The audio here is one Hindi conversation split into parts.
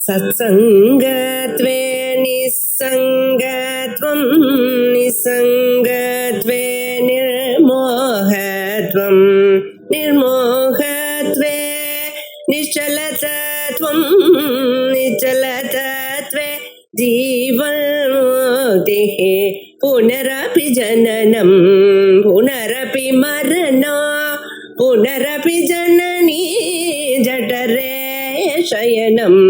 सत्संगत्वे निस्संगत्वं निस्संगत्वे निर्मोहत्वं निर्मोहत्वे निश्चलतत्वं निश्चलतत्वे जीवन्मुक्तिः पुनरपि जननं पुनरपि मरणं पुनरपि जननी जठरे शयनम्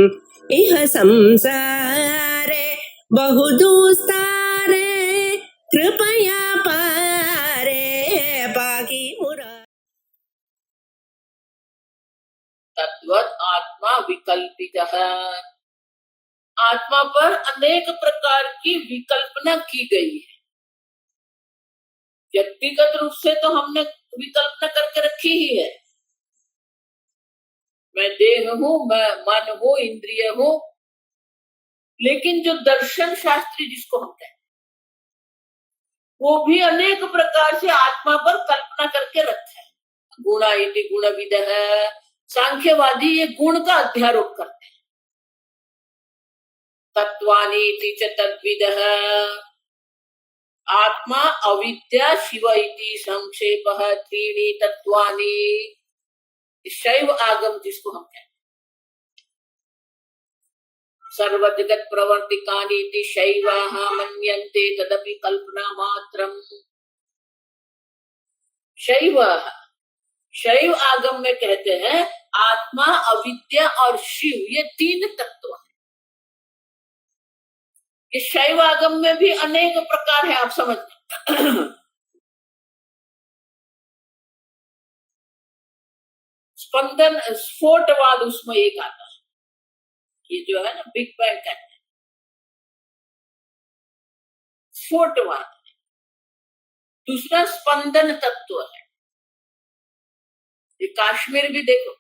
इह संसारे बहुदुस्तारे कृपया पारे पाहि मुरारे। तद्वत् आत्मा विकल्पितः। आत्मा पर अनेक प्रकार की विकल्पना की गई है। व्यक्तिगत रूप से तो हमने विकल्पना करके रखी ही है। मैं देह हूँ, मैं मन हूँ, इंद्रिय हूँ। लेकिन जो दर्शन शास्त्री जिसको हम कहते हैं, वो भी अनेक प्रकार से आत्मा पर कल्पना करके रखा है। गुणा इति गुणविदः। सांख्यवादी ये गुण का अध्यारोप करते हैं। तत्वानि इति च तद्विदः। आत्मा अविद्या शिव इति संक्षेपः त्रीणि तत्वानि। शैव आगम जिसको हम कहते हैं। सर्वजगत प्रवर्तिकानि इति शैवाः मन्यन्ते तदपि कल्पना मात्रम्। शैव आगम में कहते हैं आत्मा, अविद्या और शिव ये तीन तत्व हैं। ये शैव आगम में भी अनेक प्रकार है, आप समझ स्पंदन स्फोटवाद उसमें एक आता है। ये जो है ना बिग बैंग कहते हैं, स्फोटवाद। दूसरा स्पंदन तत्व है। ये काश्मीर भी देखो,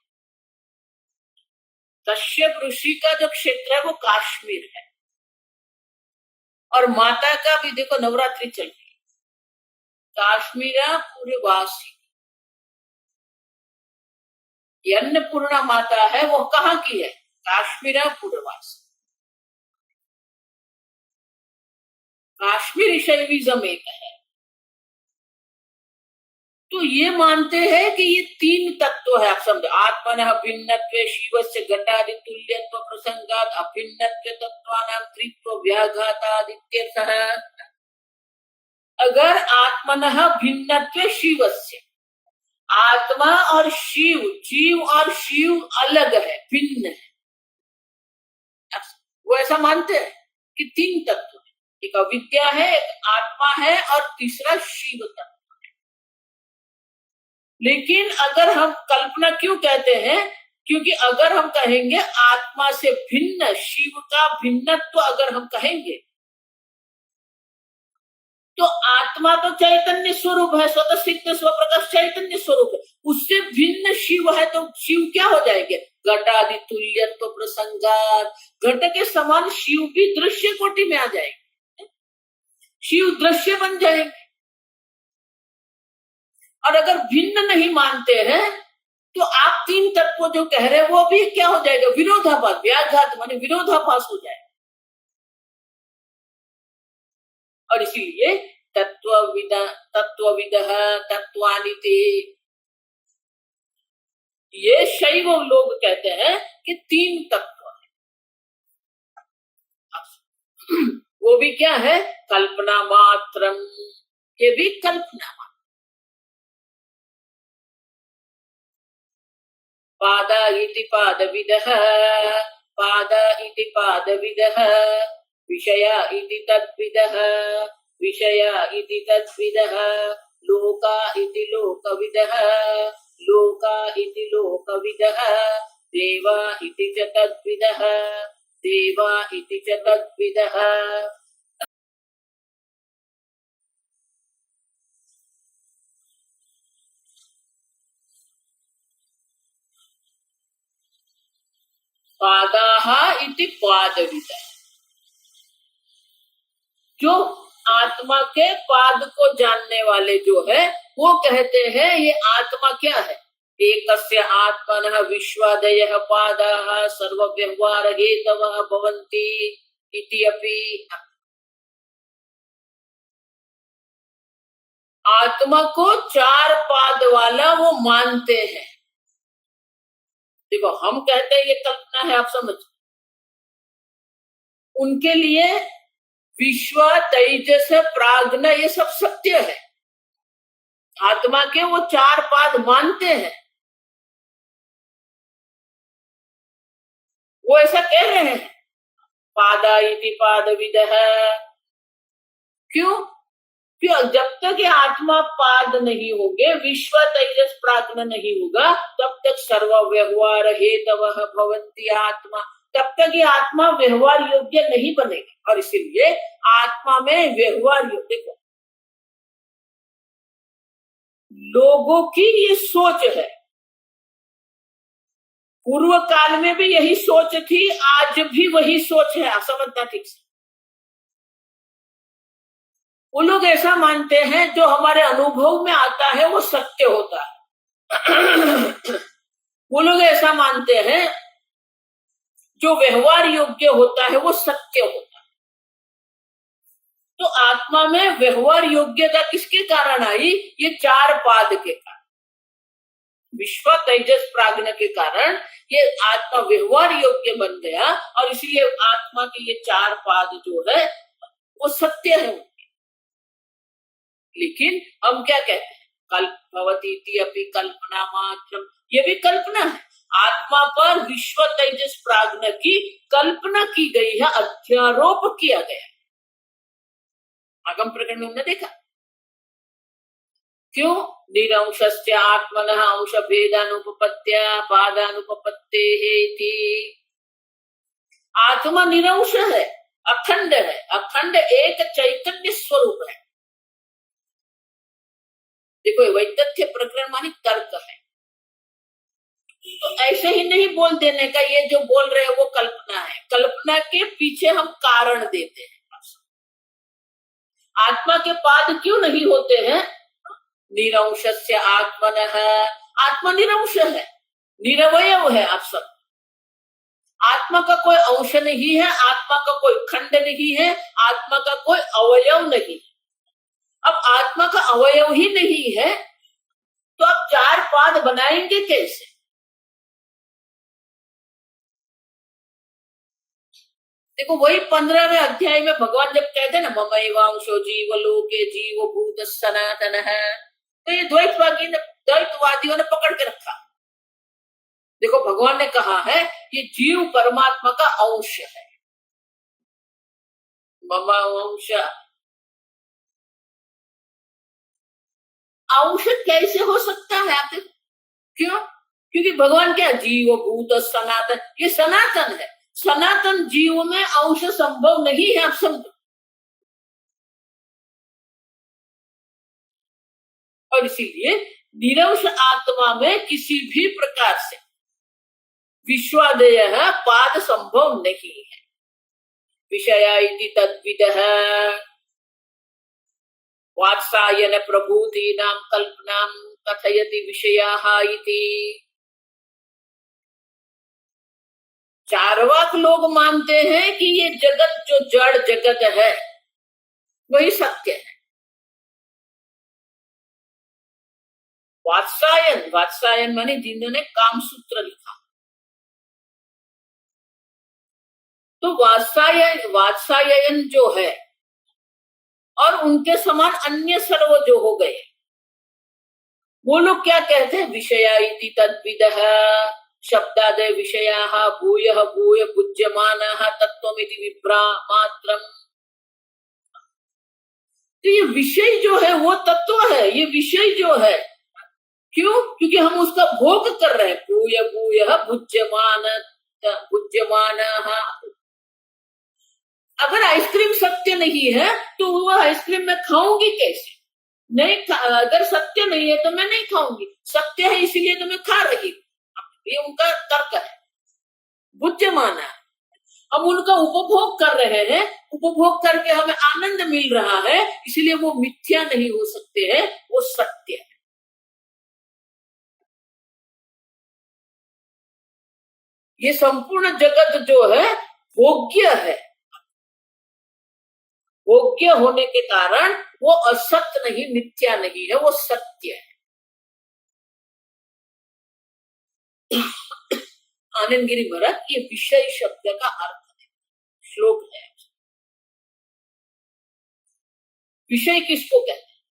कश्यप ऋषि का जो क्षेत्र है वो काश्मीर है। और माता का भी देखो नवरात्रि चल रही है, काश्मीरा पूर्ववासी। ये अन्नपूर्णा माता है, वो कहाँ की है? काश्मीरा पूर्ववासी। काश्मीर शैविज्म एक है। तो ये मानते हैं कि ये तीन तत्व है। आप समझो, आत्मनः भिन्नत्वे शिवस्य घटादि तुल्यत्व प्रसंगात् अभिन्नत्व तत्वानां त्रित्व व्याघातादित्यर्थः। अगर आत्मनः भिन्नत्वे शिवस्य, आत्मा और शिव, जीव और शिव अलग है, भिन्न है, वो ऐसा मानते हैं कि तीन तत्व है। एक अविद्या है, एक आत्मा है और तीसरा शिव तत्व। लेकिन अगर हम कल्पना क्यों कहते हैं? क्योंकि अगर हम कहेंगे आत्मा से भिन्न, शिव का भिन्नत्व अगर हम कहेंगे, तो आत्मा तो चैतन्य स्वरूप है, स्वतः सिद्ध स्वप्रकाश चैतन्य स्वरूप है। उससे भिन्न शिव है, तो शिव क्या हो जाएंगे? घटादि तुल्यत्व प्रसंगात। घट के समान शिव भी दृश्य कोटि में आ जाएंगे, शिव दृश्य बन जाएंगे। और अगर भिन्न नहीं मानते हैं तो आप तीन तत्व जो कह रहे हैं वो भी क्या हो जाएगा? विरोधाभास, व्याघात माने विरोधाभास हो जाएगा। और इसीलिए तत्वविदः तत्वानिति, ये शैव लोग कहते हैं कि तीन तत्व है। वो भी क्या है? कल्पना मात्रम। ये भी कल्पना मात्र। पादा इति पादविदः, पादा इति पादविदः, विषया इति तद्विदः, विषया इति तद्विदः, लोका इति लोकविदः, लोका इति लोकविदः, देवा इति च तद्विदः, देवा इति च तद्विदः। पादाः इति पादविदः। जो आत्मा के पाद को जानने वाले जो है वो कहते हैं ये आत्मा क्या है? एकस्य आत्मनः विश्वादयः पादाः सर्वव्यवहार हेतवः भवन्ति इति अपि। आत्मा को चार पाद वाला वो मानते हैं। देखो हम कहते हैं ये कल्पना है, आप समझ, उनके लिए विश्व तेजस प्राज्ञ ये सब सत्य है। आत्मा के वो चार पाद मानते हैं, वो ऐसा कह रहे हैं पादा इति पाद विदः। क्यों? क्यों? जब तक ये आत्मा पाद नहीं होगे, विश्व तेजस प्राज्ञ नहीं होगा, तब तक सर्व व्यवहार हेतवः भवन्ति आत्मा, तब तक ये आत्मा व्यवहार योग्य नहीं बनेगा। और इसीलिए आत्मा में व्यवहार योग्य, देखो लोगों की ये सोच है, पूर्व काल में भी यही सोच थी, आज भी वही सोच है। आप समझना ठीक से। वो लोग ऐसा मानते हैं जो हमारे अनुभव में आता है वो सत्य होता है। वो लोग ऐसा मानते हैं जो व्यवहार योग्य होता है वो सत्य होता है। तो आत्मा में व्यवहार योग्यता किसके कारण आई? ये चार पाद के कारण, विश्व तेजस प्राज्ञ के कारण ये आत्मा व्यवहार योग्य बन गया। और इसलिए आत्मा के ये चार पाद जो है वो सत्य है। लेकिन हम क्या कहते हैं? कल्प भवति इति अपि कल्पना मात्रम, ये भी कल्पना है। आत्मा पर विश्व तेजस प्राज्ञ की कल्पना की गई है, अध्यारोप किया गया। आगम प्रकरण में हमने देखा। क्यों? निरंशस्य आत्मनः अंश भेदानुपपत्त्या पादानुपपत्तेः इति। आत्मा निरंश है, अखंड है, अखंड एक चैतन्य स्वरूप है। देखो वैतथ्य प्रकरण मानी तर्क है, तो ऐसे ही नहीं बोल देने का ये जो बोल रहे हैं वो कल्पना है। कल्पना के पीछे हम कारण देते हैं। आत्मा के पाद क्यों नहीं होते हैं? निरंशस्य आत्मनः, आत्मा निरंश है, निरवयव है। आप सब, आत्मा का कोई अंश नहीं है, आत्मा का कोई खंड नहीं है, आत्मा का कोई अवयव नहीं। अब आत्मा का अवयव ही नहीं है तो आप चार पाद बनाएंगे कैसे? देखो वही 15वें अध्याय में भगवान जब कहते हैं ना ममैवांशो जीव लोके जीव भूत सनातन है, तो ये द्वैतवादियों ने पकड़ के रखा। देखो भगवान ने कहा है ये जीव परमात्मा का अंश है। ममांश अंश कैसे हो सकता है आप? क्यों? क्योंकि भगवान क्या? जीव भूत सनातन, ये सनातन है। सनातन जीव में अंश संभव नहीं है। आप समझो। और इसीलिए निरंश आत्मा में किसी भी प्रकार से विश्वादय पाद संभव नहीं है। विषया इति तद्विदः वात्सायन प्रभूतीनां कल्पनां कथयति विषयाः इति। चार्वाक लोग मानते हैं कि ये जगत जो जड़ जगत है वही सत्य है। वात्सायन, वात्सायन माने जिन्होंने काम सूत्र लिखा, तो वात्सायन जो है और उनके समान अन्य सर्व जो हो गए, वो लोग क्या कहते हैं? विषया इति तद्विदः शब्दादय विषयाः भूयः भूय बुध्यमानाः तत्त्वमिति विप्रा मात्रम्। तो ये विषय जो है वो तत्व है, ये विषय जो है। क्यों? क्योंकि हम उसका भोग कर रहे हैं। भूय भूयः बुध्यमानाः। अगर आइसक्रीम सत्य नहीं है तो वह आइसक्रीम मैं खाऊंगी कैसे? नहीं, अगर सत्य नहीं है तो मैं नहीं खाऊंगी। सत्य है इसीलिए तो मैं खा रही हूँ। ये उनका तर्क है। बुद्धिमान है, हम उनका उपभोग कर रहे हैं, उपभोग करके हमें आनंद मिल रहा है, इसलिए वो मिथ्या नहीं हो सकते हैं, वो सत्य है। ये संपूर्ण जगत जो है भोग्य है, भोग्य होने के कारण वो असत्य नहीं, मिथ्या नहीं है, वो सत्य है। आनंद गिरी महाराज ये विषय शब्द का अर्थ है, श्लोक है। विषय किसको कहते हैं?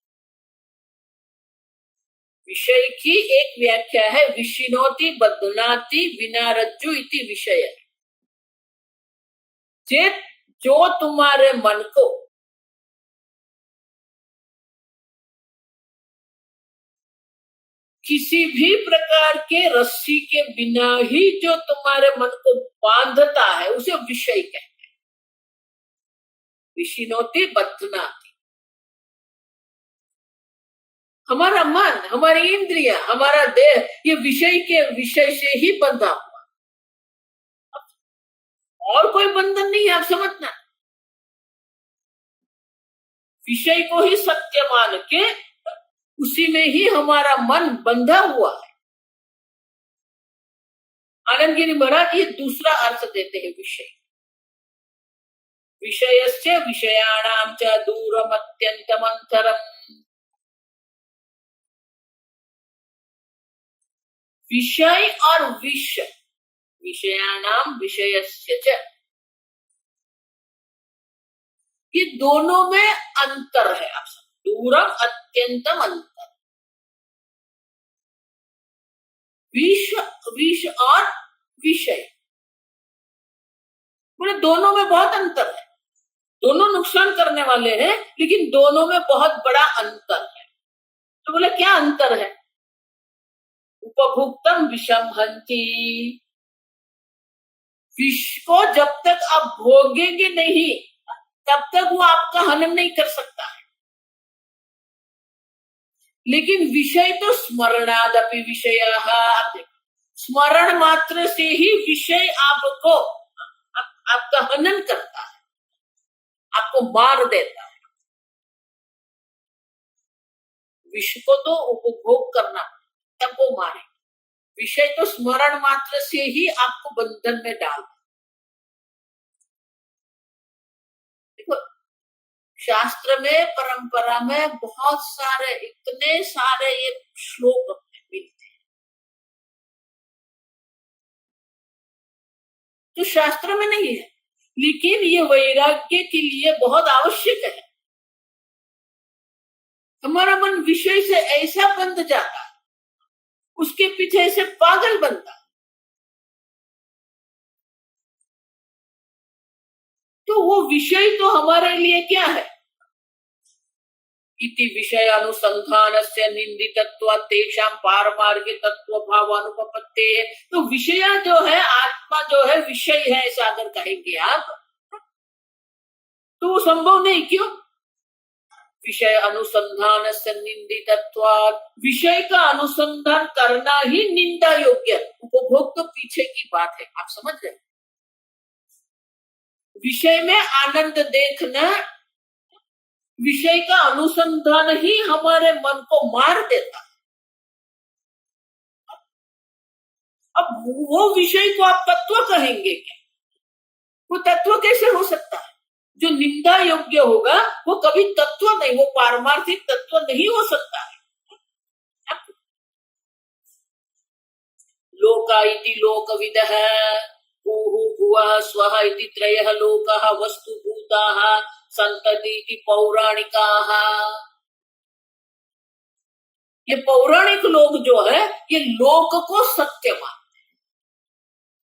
विषय की एक व्याख्या है, विषिनोति बध्नाति विना रज्जु इति विषय। जो तुम्हारे मन को किसी भी प्रकार के रस्सी के बिना ही जो तुम्हारे मन को बांधता है उसे विषय कहते हैं। विषिनोति बध्नाति, हमारा मन, हमारी इंद्रिया, हमारा देह ये विषय के विषय से ही बंधा हुआ, और कोई बंधन नहीं है। आप समझना, विषय को ही सत्य मान के उसी में ही हमारा मन बंधा हुआ है। आनंद गिरी महाराज ये दूसरा अर्थ देते हैं विषय। विषयस्य विषयाणाम च दूरम अत्यंतम अंतरम। विषय और विष, विषयाणाम विषयस्य च, ये दोनों में अंतर है। आप दूरम अत्यंतम अंतर। विष और विषय बोले दोनों में बहुत अंतर है, दोनों नुकसान करने वाले हैं, लेकिन दोनों में बहुत बड़ा अंतर है। तो बोले क्या अंतर है? उपभोक्तम विषम हंति, विष को जब तक आप भोगेंगे नहीं तब तक वो आपका हनन नहीं कर सकता है। लेकिन विषय तो स्मरणादपि विषयः, स्मरण मात्र से ही विषय आपको आपका हनन करता है, आपको मार देता है। विष को तो उपभोग करना तब वो मारे, विषय तो स्मरण मात्र से ही आपको बंधन में डाल। देखो शास्त्र में, परंपरा में बहुत सारे, इतने सारे ये श्लोक मिलते हैं जो शास्त्र में नहीं है, लेकिन ये वैराग्य के लिए बहुत आवश्यक है। हमारा मन विषय से ऐसा बंध जाता है, उसके पीछे ऐसे पागल बनता है, तो वो विषय तो हमारे लिए क्या है? इति विषय अनुसंधानस्य निंदितत्व तेषां पारमार्गिकत्व भावानुपपत्ते। तो विषय जो है, आत्मा जो है विषय है ऐसा अगर कहेंगे आप तो वो संभव नहीं। क्यों? विषय अनुसंधानस्य निंदितत्वात्, विषय का अनुसंधान करना ही निंदा योग्य। उपभोग तो पीछे की बात है, आप समझ रहे? विषय में आनंद देखना, विषय का अनुसंधान ही हमारे मन को मार देता है। अब वो विषय को आप तत्व कहेंगे क्या? वो तत्व कैसे हो सकता है? जो निंदा योग्य होगा वो कभी तत्व नहीं, वो पारमार्थिक तत्व नहीं हो सकता है। लोका इति लोकविदः, भूः भुवः स्वः इति त्रयः लोकाः वस्तुभूताः संतति इति पौराणिकाः। ये पौराणिक लोग जो है ये लोक को सत्य मानते हैं।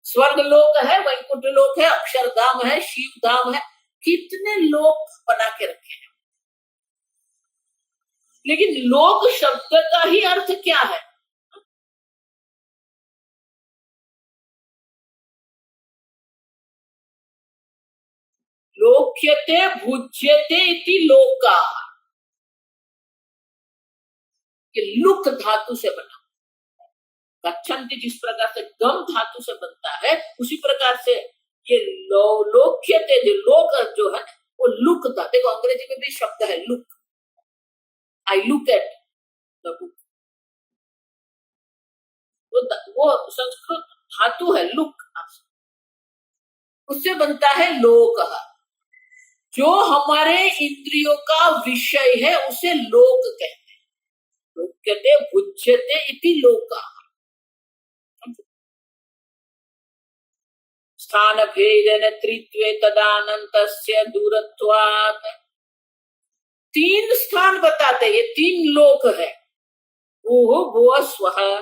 स्वर्ग लोक है, वैकुंठ लोक है, अक्षरधाम है, शिव धाम है, कितने लोक बना के रखे हैं। लेकिन लोक शब्द का ही अर्थ क्या है? लोक्यते भुज्यते इति लोका, ये लुक धातु से बना। गच्छन्ति जिस प्रकार से गम धातु से बनता है, उसी प्रकार से ये लोक्यते, जो लोक जो है वो लुक था। देखो अंग्रेजी में भी शब्द है look, I look at the book. वो संस्कृत धातु है लुक, उससे बनता है लोक। जो हमारे इंद्रियों का विषय है उसे लोक कहते हैं। लोक कहते हैं भुज्यते इति लोका। स्थान भेदन त्रित्वे तदानन्तस्य दूरत्वात्। तीन स्थान बताते हैं, ये तीन लोक है, वो भुव स्वः।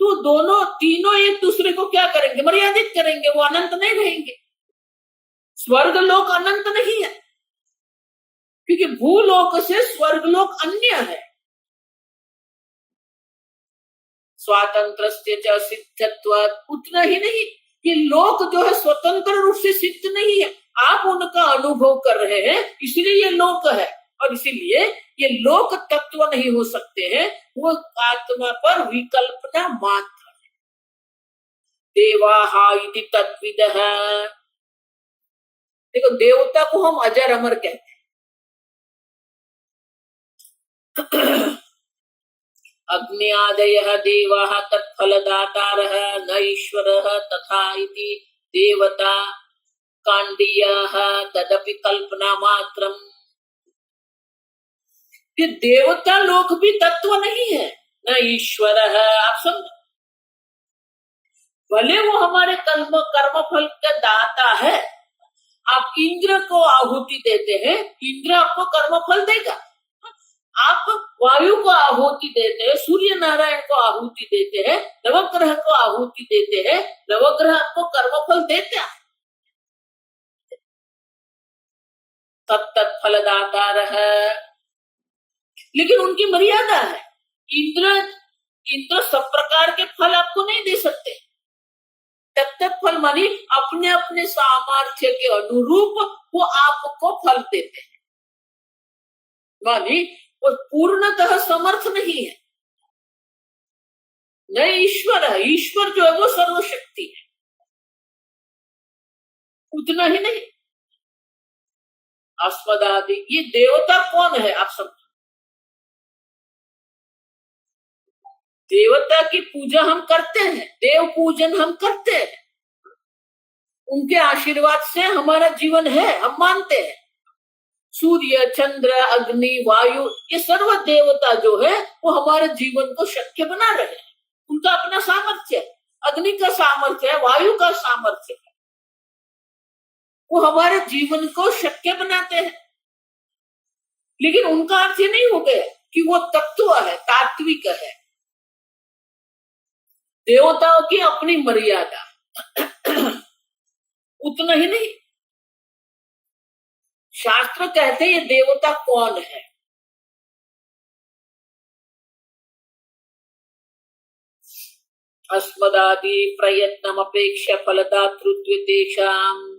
तो दोनों तीनों एक दूसरे को क्या करेंगे, मर्यादित करेंगे, वो अनंत नहीं रहेंगे। स्वर्ग लोक अनंत नहीं है, क्योंकि भूलोक से स्वर्गलोक अन्य है। स्वातंत्रस्य च सिद्धत्वात्, उतना ही नहीं कि लोक जो है स्वतंत्र रूप से सिद्ध नहीं है, आप उनका अनुभव कर रहे हैं, इसलिए ये लोक है। और इसीलिए ये लोक तत्व नहीं हो सकते हैं, वो आत्मा पर विकल्पना मात्र है। देवाहा इति तद्विदः। देखो, देवता को हम अजर अमर कहते हैं। अग्न्यादयः देवाः तत्फलदातारः न ईश्वरः तथा इति देवता कांडीयः तदपि कल्पना मात्रम। ये देवता लोक भी तत्व नहीं है, न ईश्वरः। आप समझो, भले वो हमारे कर्म फल का दाता है। आप इंद्र को आहुति देते हैं, इंद्र आपको कर्म फल देगा। आप वायु को आहुति देते हैं, सूर्य नारायण को आहुति देते हैं, नवग्रह को आहुति देते हैं, नवग्रह आपको कर्मफल देते हैं। तत्त फलदाता है, लेकिन उनकी मर्यादा है। इंद्र सब प्रकार के फल आपको नहीं दे सकते। तत्त फल मानी अपने अपने सामर्थ्य के अनुरूप वो आपको फल देते हैं, मानी वो पूर्णतः समर्थ नहीं है। न ईश्वर है, ईश्वर जो है वो सर्वशक्ति है। उतना ही नहीं, अस्मदादि, ये देवता कौन है आप समझो। देवता की पूजा हम करते हैं, देव पूजन हम करते हैं, उनके आशीर्वाद से हमारा जीवन है, हम मानते हैं। सूर्य, चंद्र, अग्नि, वायु, ये सर्व देवता जो है वो हमारे जीवन को शक्य बना रहे हैं। उनका अपना सामर्थ्य है, अग्नि का सामर्थ्य है, वायु का सामर्थ्य है, वो हमारे जीवन को शक्य बनाते हैं। लेकिन उनका अर्थ ये नहीं हो गया कि वो तत्व है, तात्विक है। देवताओं की अपनी मर्यादा। उतना ही नहीं, शास्त्र कहते हैं ये देवता कौन है। अस्मदादि प्रयत्नम अपेक्षा फलदातृत्व तेषाम्।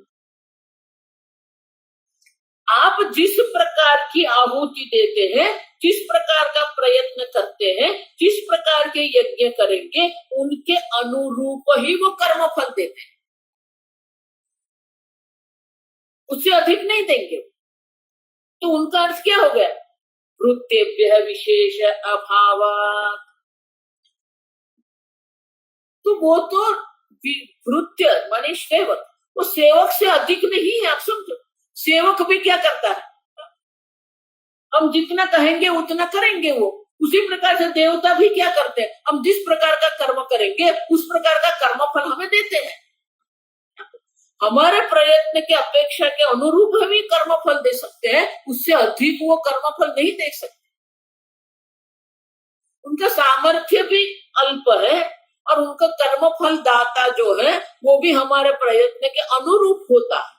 आप जिस प्रकार की आहुति देते हैं, जिस प्रकार का प्रयत्न करते हैं, जिस प्रकार के यज्ञ करेंगे, उनके अनुरूप ही वो कर्म फल देते हैं, उससे अधिक नहीं देंगे। तो उनका अर्थ क्या हो गया, वृत्तेभ्यः विशेष अभावात्। तो वो तो वृत्य माने सेवक, वो सेवक से अधिक नहीं है। आप समझो, सेवक भी क्या करता है, हम जितना कहेंगे उतना करेंगे वो। उसी प्रकार से देवता भी क्या करते हैं, हम जिस प्रकार का कर्म करेंगे उस प्रकार का कर्म फल हमें देते हैं। हमारे प्रयत्न की अपेक्षा के अनुरूप भी कर्म फल दे सकते हैं, उससे अधिक वो कर्म फल नहीं दे सकते। उनका सामर्थ्य भी अल्प है और उनका कर्म फल दाता जो है वो भी हमारे प्रयत्न के अनुरूप होता है।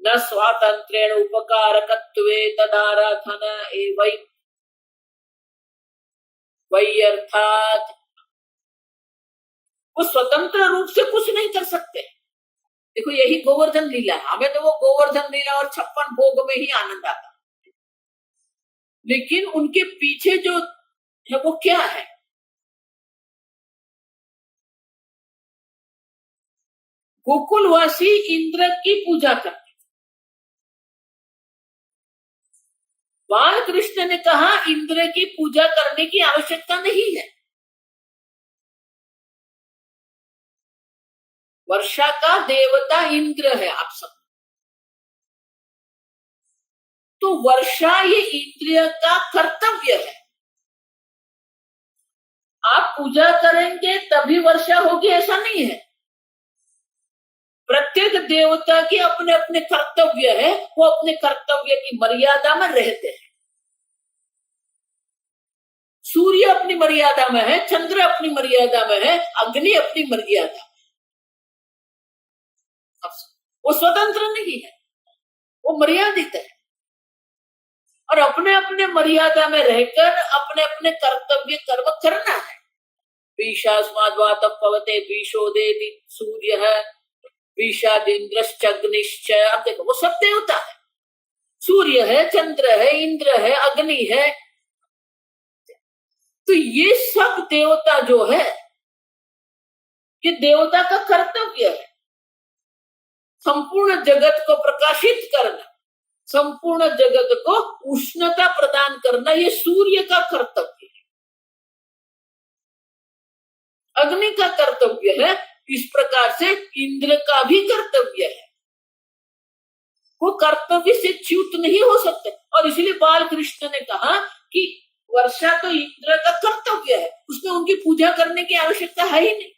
न स्वातंत्रेण उपकारकत्वे तदाराधन वैयर्थात्। वो स्वतंत्र रूप से कुछ नहीं कर सकते। देखो, यही गोवर्धन लीला, हमें तो वो गोवर्धन लीला और 56 भोग में ही आनंद आता, लेकिन उनके पीछे जो है वो क्या है, गोकुलवासी इंद्र की पूजा करते। बाल कृष्ण ने कहा इंद्र की पूजा करने की आवश्यकता नहीं है। वर्षा का देवता इंद्र है आप सब। तो वर्षा ये इंद्रिय का कर्तव्य है। आप पूजा करेंगे तभी वर्षा होगी ऐसा नहीं है। प्रत्येक देवता के अपने अपने कर्तव्य है, वो अपने कर्तव्य की मर्यादा में रहते हैं। सूर्य अपनी मर्यादा में है, चंद्र अपनी मर्यादा में है, अग्नि अपनी मर्यादा। वो स्वतंत्र नहीं है, वो मर्यादित है और अपने अपने मर्यादा में रहकर अपने अपने कर्तव्य कर्म करना है। बीशास्माद् पवते बीशोदेति सूर्य है, बीशादिन्द्रश्चग्निश्च। अब देखो वो सब देवता है, सूर्य है, चंद्र है, इंद्र है, अग्नि है। तो ये सब देवता जो है, ये देवता का कर्तव्य है। संपूर्ण जगत को प्रकाशित करना, संपूर्ण जगत को उष्णता प्रदान करना, ये सूर्य का कर्तव्य है, अग्नि का कर्तव्य है। इस प्रकार से इंद्र का भी कर्तव्य है, वो कर्तव्य से च्युत नहीं हो सकते। और इसलिए बाल कृष्ण ने कहा कि वर्षा तो इंद्र का कर्तव्य है, उसमें उनकी पूजा करने की आवश्यकता है ही नहीं।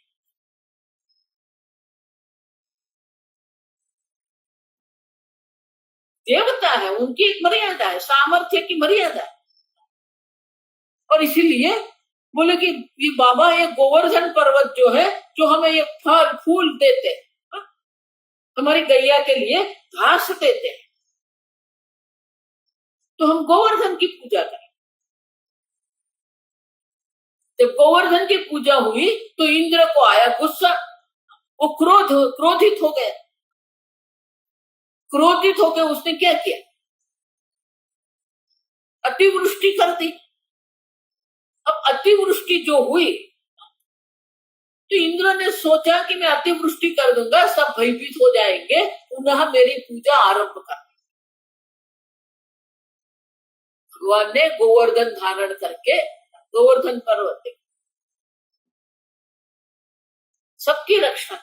देवता है, उनकी एक मर्यादा है, सामर्थ्य की मर्यादा है। और इसीलिए बोले कि ये बाबा, ये गोवर्धन पर्वत जो है, जो हमें ये फल फूल देते हैं, हमारी गैया के लिए घास देते हैं, तो हम गोवर्धन की पूजा करें। जब गोवर्धन की पूजा हुई तो इंद्र को आया गुस्सा, वो क्रोधित हो गया। क्रोधित होकर उसने क्या किया, अतिवृष्टि कर दी। अब अतिवृष्टि जो हुई तो इंद्र ने सोचा कि मैं अतिवृष्टि कर दूंगा, सब भयभीत हो जाएंगे, पुनः मेरी पूजा आरंभ कर। भगवान ने गोवर्धन धारण करके, गोवर्धन पर्वत सबकी रक्षा,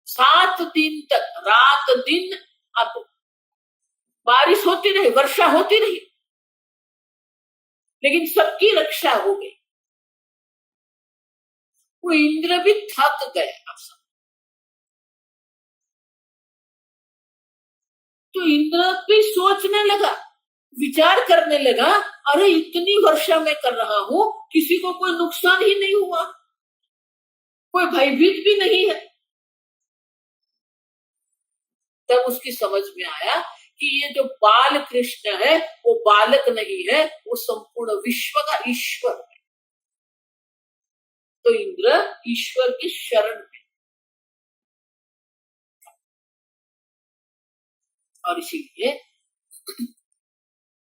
7 दिन तक रात दिन अब बारिश होती रही, वर्षा होती रही, लेकिन सबकी रक्षा हो गई। वो इंद्र भी थक गए। तो इंद्र भी सोचने लगा, विचार करने लगा, अरे इतनी वर्षा मैं कर रहा हूं, किसी को कोई नुकसान ही नहीं हुआ, कोई भयभीत भी नहीं है। तब उसकी समझ में आया कि ये जो बाल कृष्ण है वो बालक नहीं है, वो संपूर्ण विश्व का ईश्वर है। तो इंद्र ईश्वर की शरण में, और इसीलिए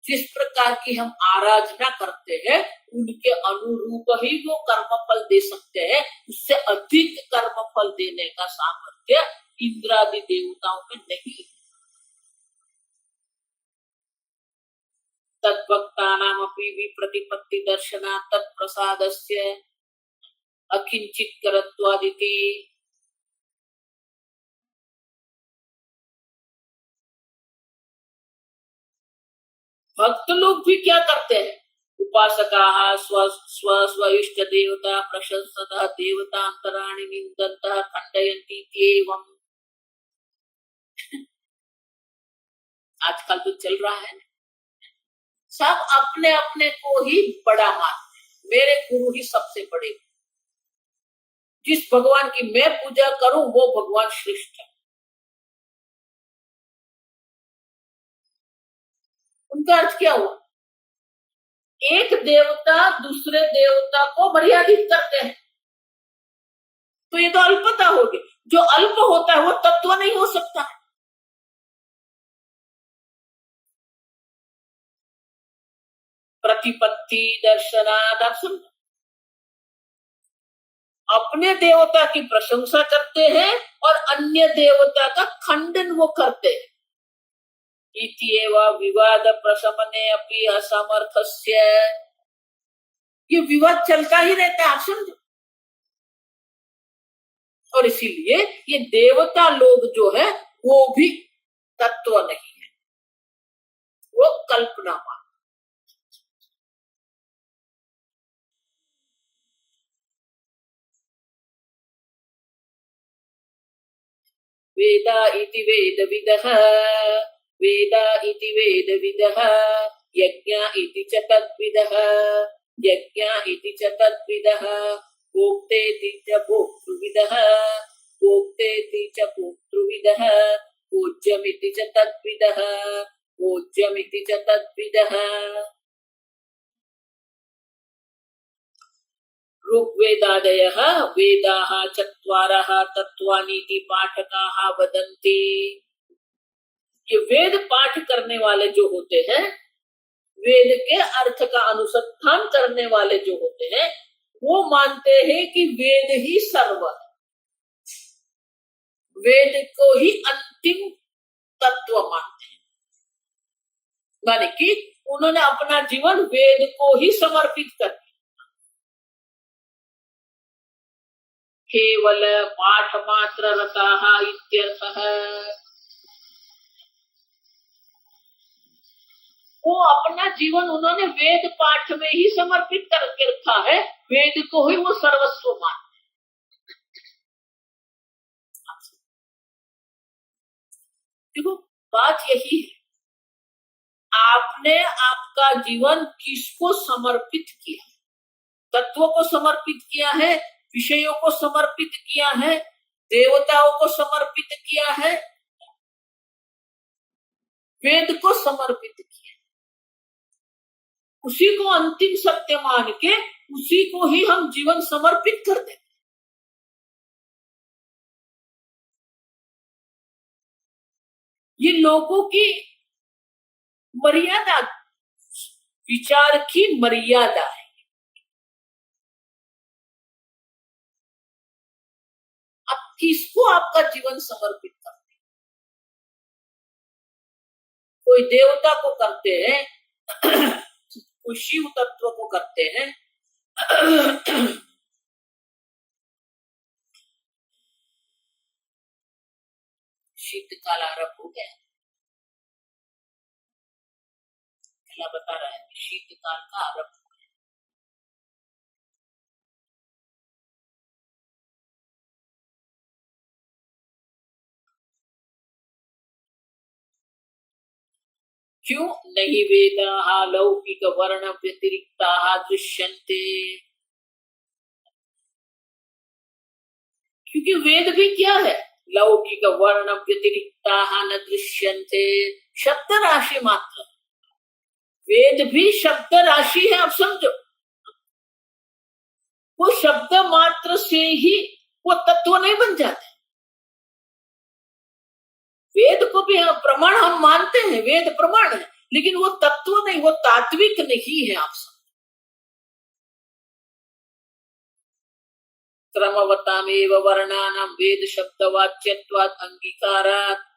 जिस प्रकार की हम आराधना करते हैं उनके अनुरूप ही वो कर्मफल दे सकते हैं, उससे अधिक कर्मफल देने का सामर्थ्य इंद्रादि देवताओं में नहीं। तद्भक्तानामपि विप्रतिपत्ति दर्शनात् तत्प्रसादस्य अकिंचित करत्वादिति। भक्त लोग भी क्या करते हैं, उपासकाः स्व स्व स्व इष्ट देवता प्रशंसतः देवतांतराणि निन्दन्तः खण्डयन्ति एवं। आजकल तो चल रहा है, सब अपने अपने को ही बड़ा मानते हैं, मेरे गुरु ही सबसे बड़े, जिस भगवान की मैं पूजा करूं वो भगवान श्रेष्ठ है। उनका अर्थ क्या हुआ, एक देवता दूसरे देवता को मर्यादित करते हैं, तो ये तो अल्पता होगी। जो अल्प होता है वो तत्व नहीं हो सकता है। प्रतिपत्ति दर्शनात्, आप सुन, अपने देवता की प्रशंसा करते हैं और अन्य देवता का खंडन वो करते हैं। इत्येव विवाद प्रशमने अपि असमर्थस्य, ये विवाद चलता ही रहता है। आप समझो, और इसीलिए ये देवता लोग जो है वो भी तत्व नहीं है, वो कल्पना मात्र। वेदा इति वेदविदः, वेदा इति वेदविदः, यज्ञ इति च तद्विदः, यज्ञ इति च तद्विदः, भोक्तेति च भोक्तृविदः, भोक्तेति च भोक्तृविदः, पूज्यमिति च तद्विदः, पूज्यमिति च तद्विदः। ऋग्वेदादयः वेदाः चत्वारः तत्त्वानीति पाठकाः वदन्ति। ये वेद पाठ करने वाले जो होते हैं, वेद के अर्थ का अनुसंधान करने वाले जो होते हैं, वो मानते हैं कि वेद ही सर्व है, वेद को ही अंतिम तत्व मानते हैं। माने कि उन्होंने अपना जीवन वेद को ही समर्पित कर दिया। केवल पाठ मात्र रताः इत्यर्थः। वो अपना जीवन उन्होंने वेद पाठ में ही समर्पित करके रखा है, वेद को ही वो सर्वस्व मानते हैं। देखो बात यही है, आपने आपका जीवन किसको समर्पित किया? तत्वों को समर्पित किया है, विषयों को समर्पित किया है, देवताओं को समर्पित किया है, वेद को समर्पित किया, उसी को अंतिम सत्य मान के उसी को ही हम जीवन समर्पित कर देते। ये लोगों की मर्यादा, विचार की मर्यादा है। आप किसको आपका जीवन समर्पित करते हैं? कोई देवता को करते हैं, कोई शिव तत्व को करते हैं, शीतकाल आरंभ हो गया, क्या बता रहा है? शीतकाल का आरंभ हो गया। क्यों नहीं वेदाः लौकिक वर्ण व्यतिरिक्ताः दृश्यन्ते? क्योंकि वेद भी क्या है? लौकिक वर्ण व्यतिरिक्ताः न दृश्यन्ते, शब्द राशि मात्र। वेद भी शब्द राशि है, आप समझो। वो शब्द मात्र से ही वो तत्व नहीं बन जाते। वेद को भी प्रमाण हम मानते हैं, वेद प्रमाण है, लेकिन वो तत्व नहीं, वो तात्विक नहीं है। आप समझो। क्रमवतामेव वर्णानां वेद शब्दवाच्यत्वात् अंगीकारात्।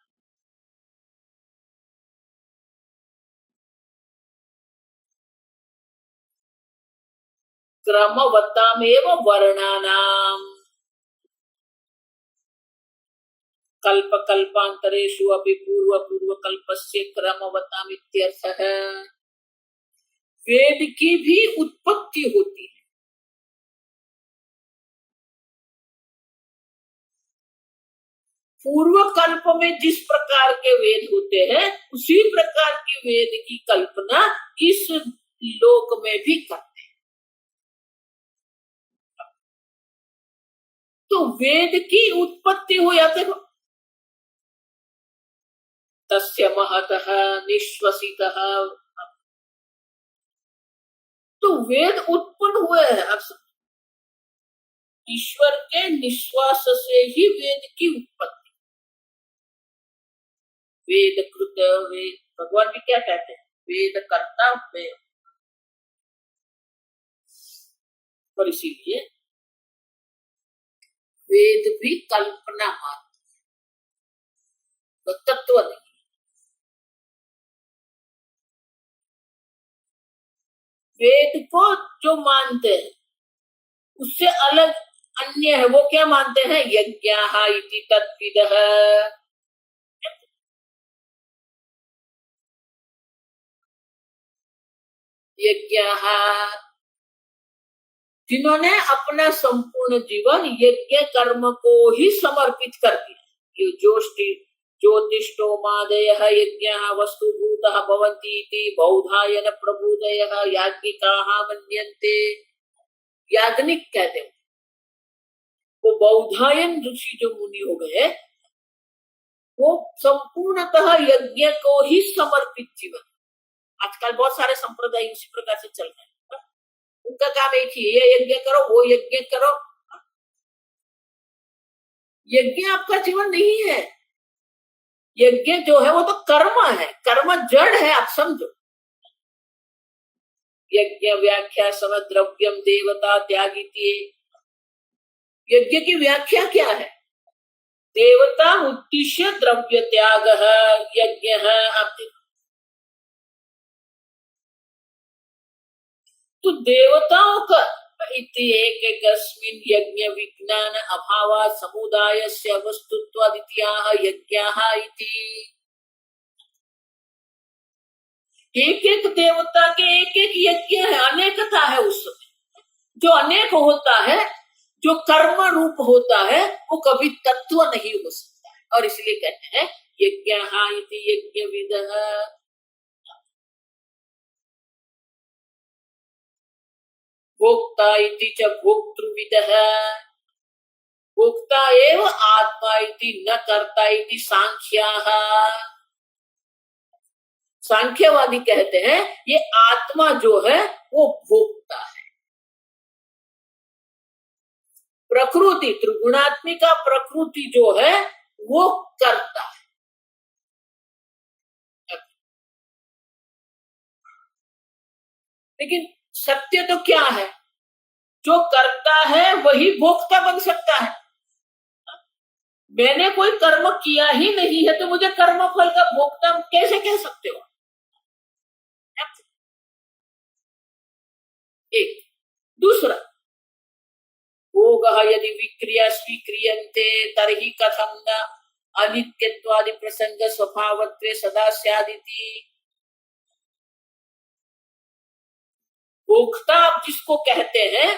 क्रमवतामेव वर्णानां, कल्प कल्पांतरेषु अपि पूर्व पूर्व कल्पस्य क्रमवताम् इत्यर्थः। वेद की भी उत्पत्ति होती है। पूर्व कल्प में जिस प्रकार के वेद होते हैं, उसी प्रकार की वेद की कल्पना इस लोक में भी करते हैं। तो वेद की उत्पत्ति हो जाते हो, तस्य महतः निश्वसितः। तो वेद उत्पन्न हुए हैं। अब ईश्वर के निश्वास से ही वेद की उत्पत्ति। वेद कृत, वेद भगवान भी क्या कहते हैं? वेद कर्ता वेद। और इसीलिए वेद भी कल्पना मात्र, तत्व नहीं। वेद को जो मानते हैं उससे अलग अन्य है, वो क्या मानते हैं? यज्ञाः इति तद्विदः। यज्ञाः, जिन्होंने अपना संपूर्ण जीवन यज्ञ कर्म को ही समर्पित कर दिया। ये ज्योतिष्ठोमादयः यज्ञाः वस्तुभूतः भवन्ति इति बौधायन प्रबोधयः याज्ञिकाः मन्यन्ते। याज्ञनिक कहते हैं वो बौधायन ऋषि जो मुनि हो गए, वो संपूर्णतः यज्ञ को ही समर्पित जीवन। आजकल बहुत सारे संप्रदाय उसी प्रकार से चल रहे हैं। उनका काम एक ही, ये यज्ञ करो, वो यज्ञ करो। यज्ञ आपका जीवन नहीं है। यज्ञ जो है वो तो कर्म है, कर्म जड़ है, आप समझो। यज्ञ व्याख्या समद्रव्यम देवता त्यागिति। यज्ञ की व्याख्या क्या है? देवता उद्देश्य द्रव्य त्याग यज्ञ है। आप तो देवताओं का इति एकैकस्मिन् यज्ञ विज्ञान अभावात् समुदायस्य वस्तुत्वादित्याः यज्ञाः इति। एक एक देवता के एक एक यज्ञ है, अनेकता है उसमें। जो अनेक होता है, जो कर्म रूप होता है, वो कभी तत्व नहीं हो सकता है। और इसलिए कहते हैं यज्ञाः इति यज्ञविदः। भोक्ता इति च भोक्तृविदः। भोक्ता एव आत्मा इति न कर्ता इति सांख्याः। सांख्यवादी कहते हैं ये आत्मा जो है वो भोक्ता है। प्रकृति, त्रिगुणात्मिका प्रकृति जो है वो कर्ता है। लेकिन सत्य तो क्या है? जो करता है वही भोक्ता बन सकता है। मैंने कोई कर्म किया ही नहीं है तो मुझे कर्म फल का भोक्ता कैसे कह सकते हो? एक। दूसरा, भोगः यदि विक्रिया स्वीक्रियन्ते तर्हि कथं न अनित्यत्वादि प्रसंग स्वभावत्वे सदा स्यादिति। भोक्ता आप जिसको कहते हैं,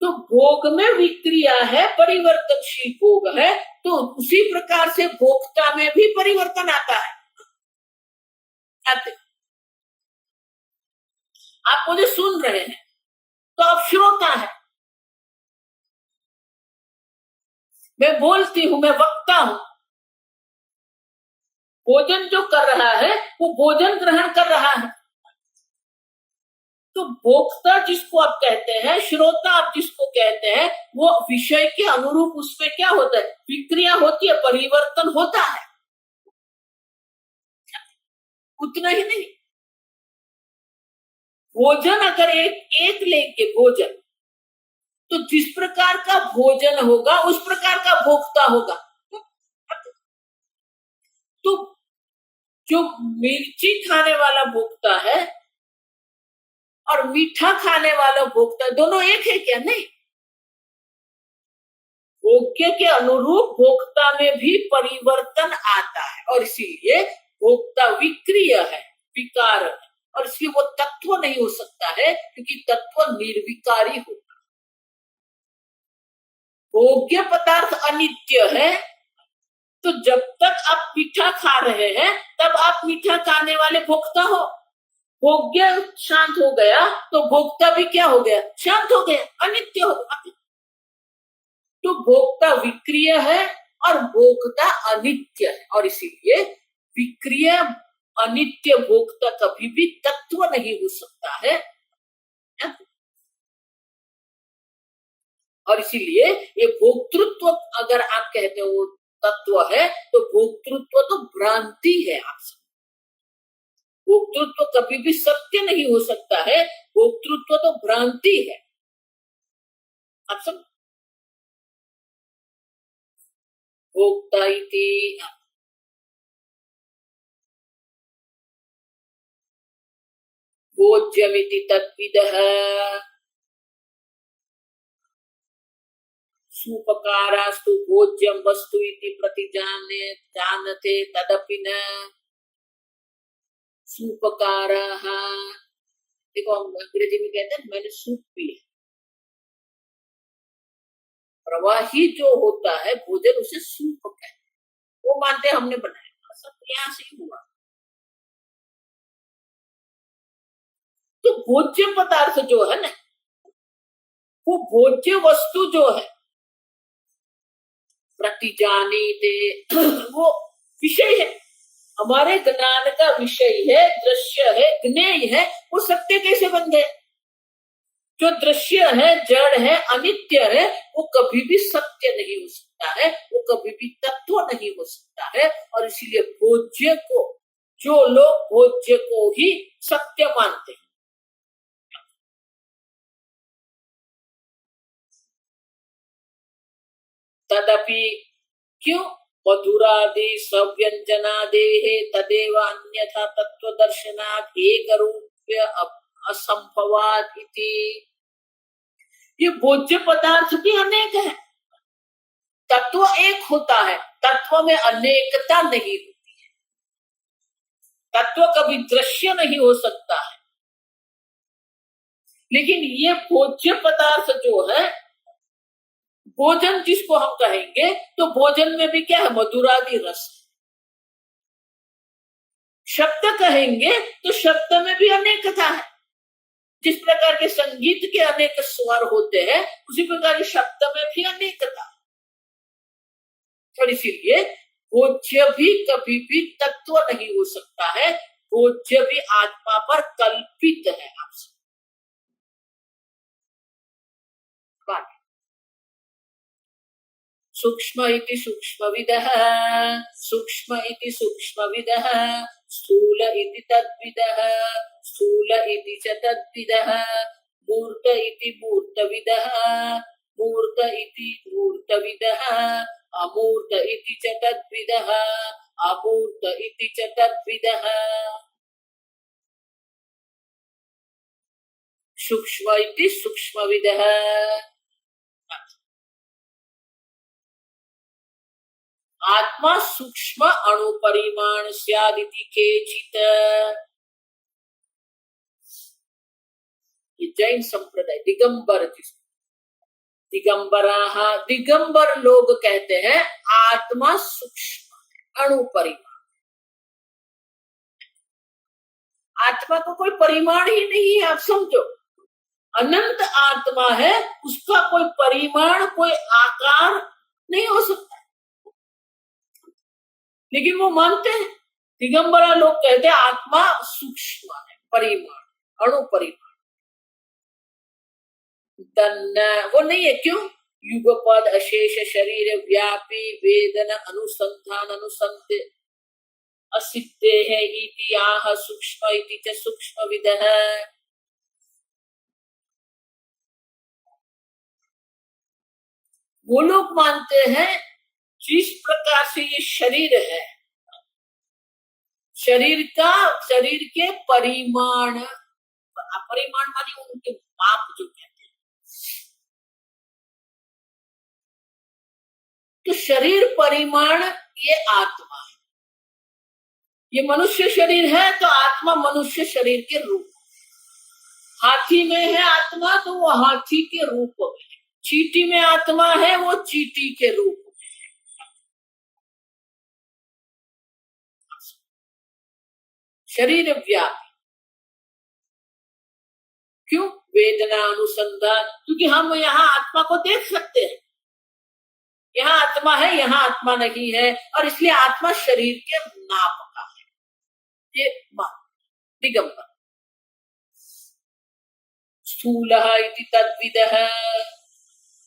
तो भोग में विक्रिया है, परिवर्तनशील भोग है, तो उसी प्रकार से भोक्ता में भी परिवर्तन आता है। आप मुझे सुन रहे हैं तो आप श्रोता है। मैं बोलती हूं, मैं वक्ता हूं। भोजन जो कर रहा है वो भोजन ग्रहण कर रहा है। तो भोक्ता जिसको आप कहते हैं, श्रोता आप जिसको कहते हैं, वो विषय के अनुरूप उसमें क्या होता है? विक्रिया होती है, परिवर्तन होता है। उतना ही नहीं, भोजन अगर एक लेंगे भोजन, तो जिस प्रकार का भोजन होगा उस प्रकार का भोक्ता होगा। तो जो मिर्ची खाने वाला भोक्ता है और मीठा खाने वाला भोक्ता, दोनों एक है क्या? नहीं। भोग्य के अनुरूप भोक्ता में भी परिवर्तन आता है, और इसीलिए भोक्ता विक्रिय है, विकार है, और इसलिए वो तत्व नहीं हो सकता है, क्योंकि तत्व निर्विकारी होता है। भोग्य पदार्थ अनित्य है, तो जब तक आप मीठा खा रहे हैं तब आप मीठा खाने वाले भोक्ता हो। भोग्य शांत हो गया तो भोक्ता भी क्या हो गया? शांत हो गया, अनित्य हो गया। तो भोक्ता विक्रिय है और भोक्ता अनित्य है, और इसीलिए विक्रिय अनित्य भोक्ता कभी भी तत्व नहीं हो सकता है। और इसीलिए ये भोक्तृत्व अगर आप कहते हो तत्व है, तो भोक्तृत्व तो भ्रांति है। आपसे भोक्तृत्व कभी भी सत्य नहीं हो सकता है, भोक्तृत्व तो भ्रांति है। आप सब भोक्ता इति भोज्यमिति तद्विदः। सुपकारास्तु भोज्यम वस्तु इति जानते तदपि न सुपकाराः। देखो हम अंग्रेजी में कहते हैं मैंने सूप पिया। प्रवाही जो होता है भोजन उसे सूप कहते हैं। वो मानते हमने बनाया, सब यहाँ से ही हुआ। तो भोज्य पदार्थ जो है ना, वो भोज्य वस्तु जो है प्रतिजानीते वो विषय है, हमारे ज्ञान का विषय है, दृश्य है, ज्ञेय है। वो सत्य कैसे बन गए? जो दृश्य है, जड़ है, अनित्य है, वो कभी भी सत्य नहीं हो सकता है, वो कभी भी तत्व नहीं हो सकता है। और इसीलिए भोज्य को, जो लोग भोज्य को ही सत्य मानते हैं, तदपि क्यों मधुरादि सव्यंजनादेः तदेव अन्यथा तत्व दर्शनात् एक रूप्य असंभवात् इति। ये भोज्य पदार्थ भी अनेक है, तत्व एक होता है, तत्व में अनेकता नहीं होती है। तत्व कभी दृश्य नहीं हो सकता है, लेकिन ये भोज्य पदार्थ जो है, भोजन जिसको हम कहेंगे, तो भोजन में भी क्या है? मधुरादि रस। शब्द कहेंगे तो शब्द में भी अनेकता है। जिस प्रकार के संगीत के अनेक स्वर होते हैं, उसी प्रकार के शब्द में भी अनेकता है। और इसीलिए भोज्य भी कभी भी तत्व नहीं हो सकता है, भोज्य भी आत्मा पर कल्पित है। आपसे सूक्ष्म इति सूक्ष्मविदः, सूक्ष्म इति सूक्ष्मविदः, स्थूल इति तद्विदः, स्थूल इति च तद्विदः, मूर्त इति मूर्तविदः, मूर्त इति मूर्तविदः, अमूर्त इति च तद्विदः, अमूर्त इति च तद्विदः। सूक्ष्म इति सूक्ष्मविदः। आत्मा सूक्ष्म अणु परिमाण स्यादिति केचित्। ये जैन संप्रदाय दिगंबर, दिगंबर लोग कहते हैं आत्मा सूक्ष्म अणु परिमाण। आत्मा को कोई परिमाण ही नहीं है, आप समझो। अनंत आत्मा है, उसका कोई परिमाण, कोई आकार नहीं हो सकता। लेकिन वो मानते हैं, दिगंबरा लोग कहते हैं आत्मा सूक्ष्म है, परिमाण, अणु परिमाण। वो नहीं है, क्यों? युगपद अशेष शरीर व्यापी वेदन अनुसंधान अनुसंध असिद्धे है इति आह सूक्ष्म इति च सूक्ष्मविदः। वो लोग मानते हैं जिस प्रकार से ये शरीर है, शरीर के परिमाण, परिमाण माने उनके माप जो कहते हैं, तो शरीर परिमाण ये आत्मा है। ये मनुष्य शरीर है तो आत्मा मनुष्य शरीर के रूप। हाथी में है आत्मा तो वो हाथी के रूप में, चींटी में आत्मा है वो चींटी के रूप में। शरीर व्यापी, क्यों? वेदना अनुसंधान, क्योंकि हम यहाँ आत्मा को देख सकते हैं। यहाँ आत्मा है, यहाँ आत्मा नहीं है, और इसलिए आत्मा शरीर के नाप का है। ये दिगंबर। स्थूल इति तद्विदः,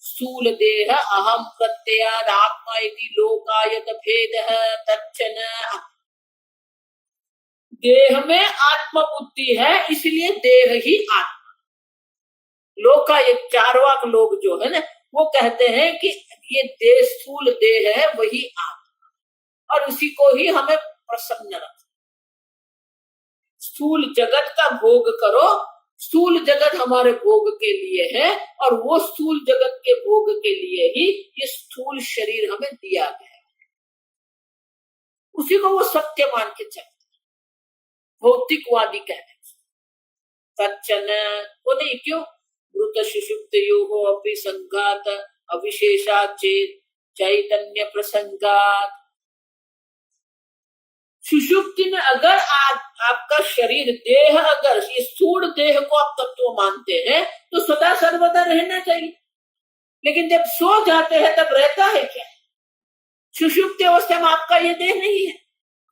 स्थूल देह अहम प्रत्ययाद आत्मा इति लोकायत भेदः तच्च न। देह में आत्मा बुद्धि है, इसलिए देह ही आत्मा। लोकायत चारवाक लोग जो है ना, वो कहते हैं कि ये देह स्थूल देह है, वही आत्मा, और उसी को ही हमें प्रसन्न रखना। स्थूल जगत का भोग करो, स्थूल जगत हमारे भोग के लिए है और वो स्थूल जगत के भोग के लिए ही ये स्थूल शरीर हमें दिया गया है। उसी को वो सत्य मान के चलते, भौतिकवादी कहते हैं सच्चन वो नहीं, क्यों? मृत सुषुप्तयोः अपि संघात अविशेषात् चेत् चैतन्य प्रसंगात। सुषुप्ति में अगर आपका शरीर देह, अगर इस स्थूल देह को आप तत्व मानते हैं तो सदा सर्वदा रहना चाहिए, लेकिन जब सो जाते हैं तब रहता है क्या? सुषुप्ति अवस्था में आपका ये देह नहीं है,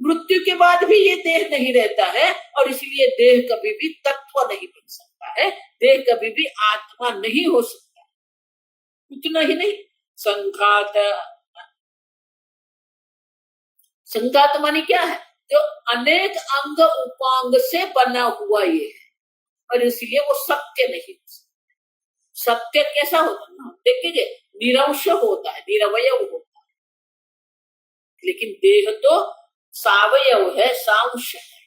मृत्यु के बाद भी ये देह नहीं रहता है, और इसलिए देह कभी भी तत्व नहीं बन सकता है, देह कभी भी आत्मा नहीं हो सकता। उतना ही नहीं, संघात, संघात मानी क्या है? जो अनेक अंग उपांग से बना हुआ ये है, और इसलिए वो सत्य नहीं हो सकता। सत्य कैसा होता है देखिए, निरंश होता है, निरवय होता है, लेकिन देह तो सावयव है, सांश है,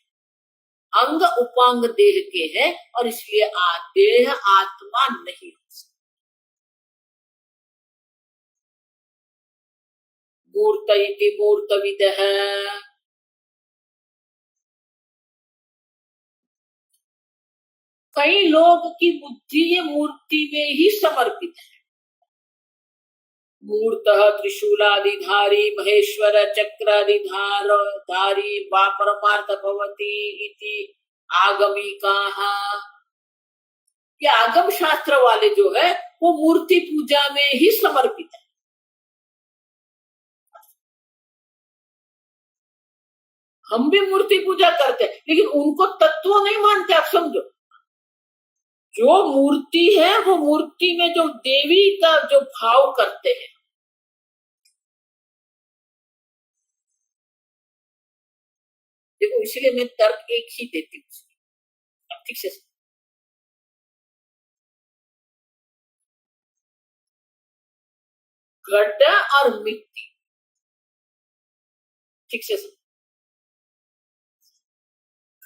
अंग उपांग देह के हैं, और इसलिए देह आत्मा नहीं हो सकता। मूर्त इति मूर्तविदः, कई लोग की बुद्धि ये मूर्ति में ही समर्पित है। मूर्तः त्रिशूलादिधारी महेश्वर चक्रादिधारी वा परमार्थ भवति इति आगमिकाः। ये आगम शास्त्र वाले जो है वो मूर्ति पूजा में ही समर्पित है। हम भी मूर्ति पूजा करते हैं, लेकिन उनको तत्व नहीं मानते। आप समझो, जो मूर्ति है वो मूर्ति में जो देवी का जो भाव करते हैं, देखो इसलिए मैं तर्क एक ही देती हूँ, ठीक से। घट और मिट्टी, ठीक से।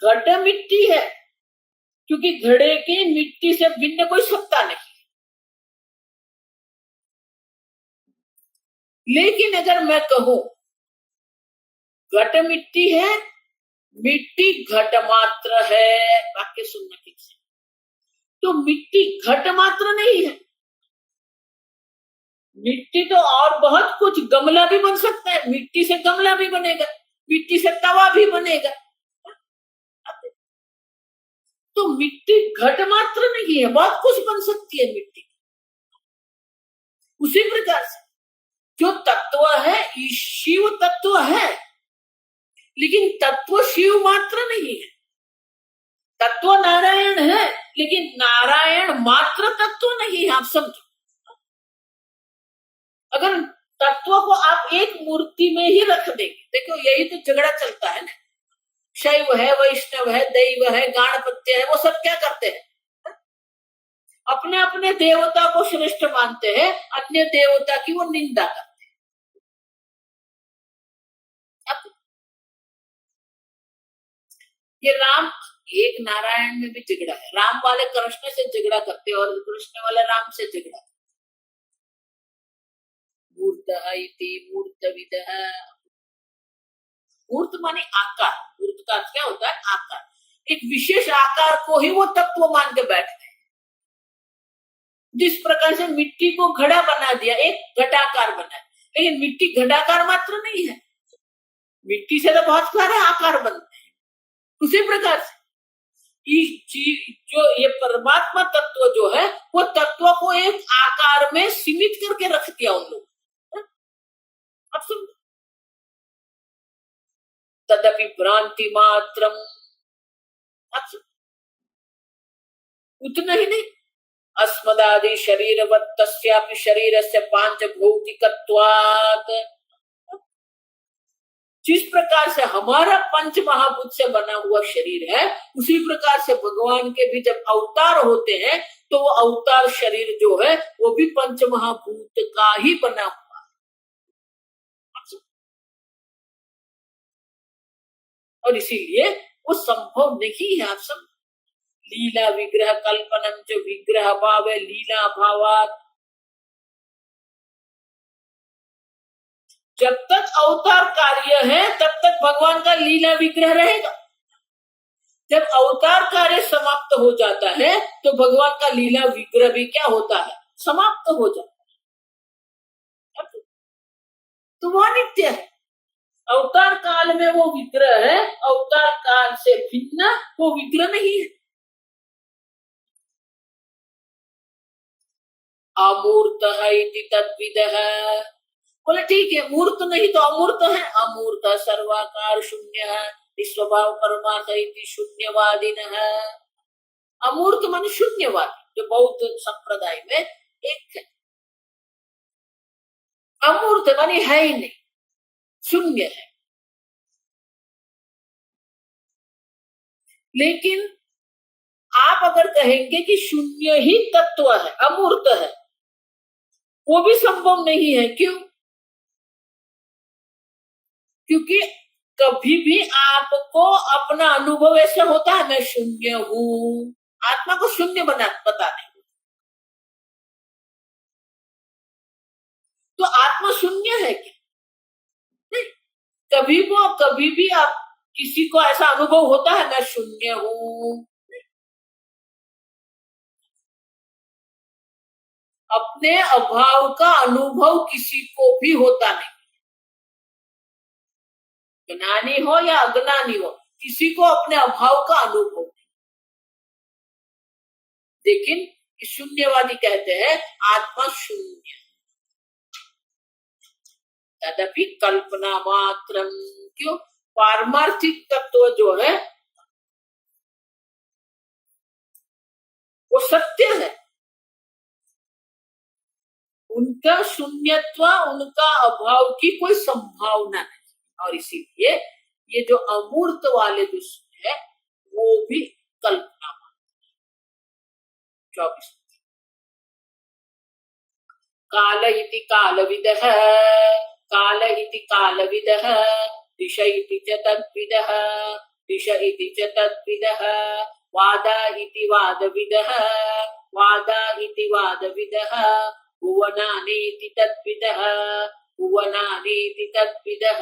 घट मिट्टी है क्योंकि घड़े की मिट्टी से भिन्न कोई सत्ता नहीं। लेकिन अगर मैं कहूं घट मिट्टी है, मिट्टी घट मात्र है, वाक्य सुनना ठीक से, तो मिट्टी घट मात्र नहीं है। मिट्टी तो और बहुत कुछ, गमला भी बन सकता है, मिट्टी से गमला भी बनेगा, मिट्टी से तवा भी बनेगा। तो मिट्टी घट मात्र नहीं है, बहुत कुछ बन सकती है मिट्टी। उसी प्रकार से जो तत्व है, शिव तत्व है, लेकिन तत्व शिव मात्र नहीं है। तत्व नारायण है, लेकिन नारायण मात्र तत्व नहीं है। आप समझो, अगर तत्व को आप एक मूर्ति में ही रख देंगे, देखो यही तो झगड़ा चलता है ना, शैव है, वैष्णव है, दैव है, गाणपत्य है, वो सब क्या करते हैं? अपने अपने देवता को श्रेष्ठ मानते हैं, अन्य देवता की वो निंदा करते हैं। ये राम, एक नारायण में भी झगड़ा है, राम वाले कृष्ण से झगड़ा करते हैं और कृष्ण वाले राम से झगड़ा। मूर्तः इति मूर्तविदः, मूर्त माने आकार, मूर्त का क्या होता है? आकार। एक विशेष आकार को ही वो तत्व मान के बैठ गए। जिस प्रकार से मिट्टी को घड़ा बना दिया, एक घटाकार बना, लेकिन मिट्टी घटाकार मात्र नहीं है, मिट्टी से तो बहुत सारे आकार बनते हैं। उसी प्रकार से जो ये परमात्मा तत्व जो है, वो तत्व को एक आकार में सीमित करके रख दिया उन लोग। अब सुन, तदपि भ्रांति मात्रम, उतना ही नहीं, अस्मदादि शरीरवत् तस्यापि शरीरस्य पांच भौतिकत्वात्। जिस प्रकार से हमारा पंच महाभूत से बना हुआ शरीर है, उसी प्रकार से भगवान के भी जब अवतार होते हैं तो वो अवतार शरीर जो है वो भी पंच महाभूत का ही बना हुआ है, और इसीलिए वो संभव नहीं है। आप सब, लीला विग्रह कल्पनम च विग्रह भाव है लीला भावात। जब तक अवतार कार्य है तब तक भगवान का लीला विग्रह रहेगा। जब अवतार कार्य समाप्त हो जाता है तो भगवान का लीला विग्रह भी क्या होता है, समाप्त हो जाता है। तो वह नित्य है। अवतार काल में वो विग्रह है, अवतार काल से भिन्न वो विग्रह नहीं है। अमूर्त है इति तद्विदः। बोले ठीक है, मूर्त नहीं तो अमूर्त है। अमूर्त सर्वाकार शून्य है विश्वभाव परमार्थ इति शून्यवादिनः। अमूर्त माने शून्यवादी, जो बौद्ध संप्रदाय में एक है। अमूर्त माने है ही नहीं, शून्य है। लेकिन आप अगर कहेंगे कि शून्य ही तत्व है, अमूर्त है, वो भी संभव नहीं है। क्यों? क्योंकि कभी भी आपको अपना अनुभव ऐसा होता है मैं शून्य हूं, आत्मा को शून्य बता दें तो आत्मा शून्य है क्या? नहीं। कभी भी आप किसी को ऐसा अनुभव होता है मैं शून्य हूं। अपने अभाव का अनुभव किसी को भी होता नहीं, ज्ञानी हो या अज्ञानी हो, किसी को अपने अभाव का अनुभव नहीं। लेकिन शून्यवादी कहते हैं आत्मा शून्य, तदपि कल्पना मात्रम। क्यों? पारमार्थिक तत्व जो है वो सत्य है, उनका शून्यत्व, उनका अभाव की कोई संभावना नहीं। और इसीलिए ये जो अमूर्त वाले जो है वो भी कल्पना मात्र। 24 काल इति कालविदः, काल इति कालविदः, दिश इति च तद्विदः, दिश इति च तद्विदः, वादा इति वादविदः, वादा इति वादविदः, भुवनानि इति तद्विदः, भुवनानि इति तद्विदः।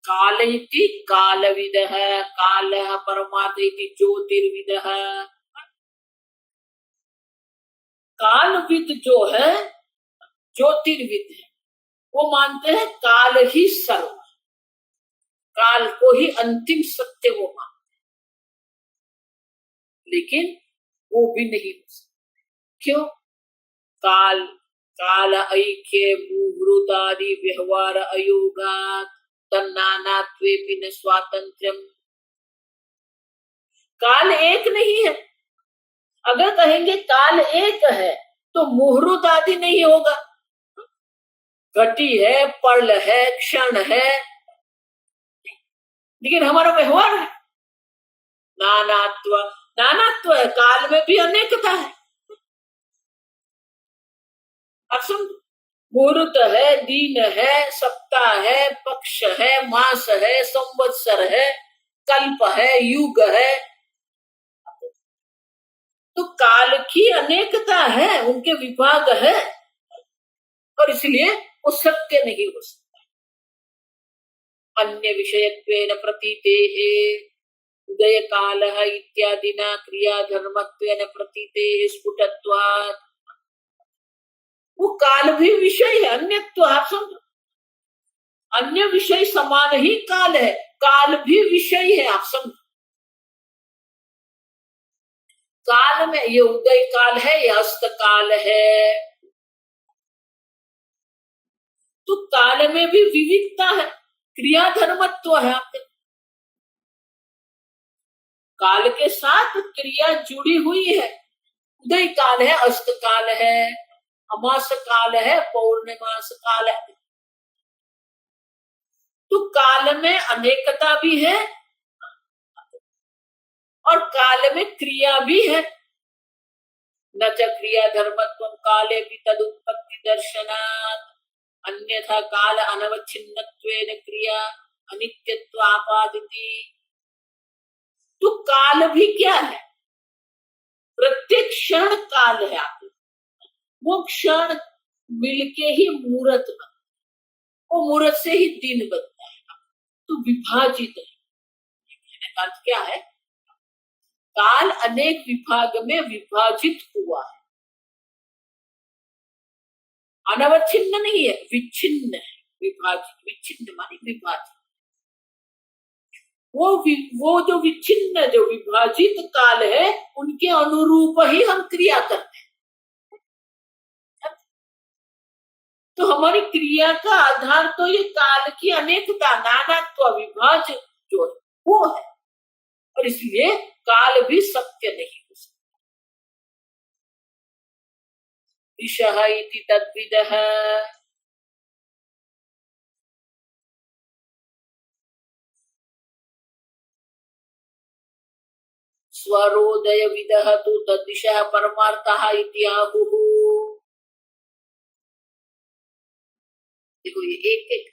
काल इति कालविदः, कालः परमार्थ इति ज्योतिर्विदः। कालविद जो है, ज्योतिर्विद है, वो मानते हैं काल ही सर्व, काल को ही अंतिम सत्य वो मानते हैं। लेकिन वो भी नहीं हो सकते। क्यों? काल काल ऐक्य मुहूर्तादि व्यवहार अयोगात् तन्नानात्वेपि न स्वातंत्र्यम। काल एक नहीं है। अगर कहेंगे काल एक है तो मुहूर्त आदि नहीं होगा। घटी है, पल है, क्षण है, लेकिन हमारा व्यवहार है नानात्व। नानात्व है, काल में भी अनेकता है। अब समझो, मुहूर्त है, दिन है, सप्ताह है, पक्ष है, मास है, संवत्सर है, कल्प है, युग है। तो काल की अनेकता है, उनके विभाग है, और इसलिए वो सत्य नहीं हो सकता। अन्य विषयत्वेन प्रतीतेः उदय कालः इत्यादिना क्रिया धर्मत्वेन प्रतीतेः स्फुटत्वात्। वो काल भी विषय है, अन्यत्व। आप समझो, अन्य विषय समान ही काल है, काल भी विषय है। आप समझो, काल में ये उदय काल है, ये अस्त काल है, तो काल में भी विविधता है, क्रिया धर्मत्व है। आपके काल के साथ क्रिया जुड़ी हुई है। उदय काल है, अस्त काल है, अमास काल है, पौर्णमास काल है। तो काल में अनेकता भी है और काल में क्रिया भी है। न च क्रिया धर्मत्वं काले भी तदुत्पत्ति दर्शनात्, अन्यथा काल अनवच्छिन्नत्वेन क्रिया अनित्यत्वापादिति। तो काल भी क्या है? प्रत्येक क्षण काल है। आप वो क्षण मिलके ही मुहूर्त बनता है, वो मुहूर्त से ही दिन बनता है। तो विभाजित है। अर्थ क्या है? काल अनेक विभाग में विभाजित हुआ है, अनवच्छिन्न नहीं है, विच्छिन्न है। विभाजित, विच्छिन्न माने विभाजित। वो जो विच्छिन्न, जो विभाजित काल है, उनके अनुरूप ही हम क्रिया करते हैं। तो हमारी क्रिया का आधार तो ये काल की अनेकता, नानात्व, विभाजन जो है वो है, और इसलिए काल भी सत्य नहीं हो सकता। दिशः इति तद्विदः, स्वरोदय विदः तु तद्दिशः परमार्थः इति आहुः। देखो ये एक एक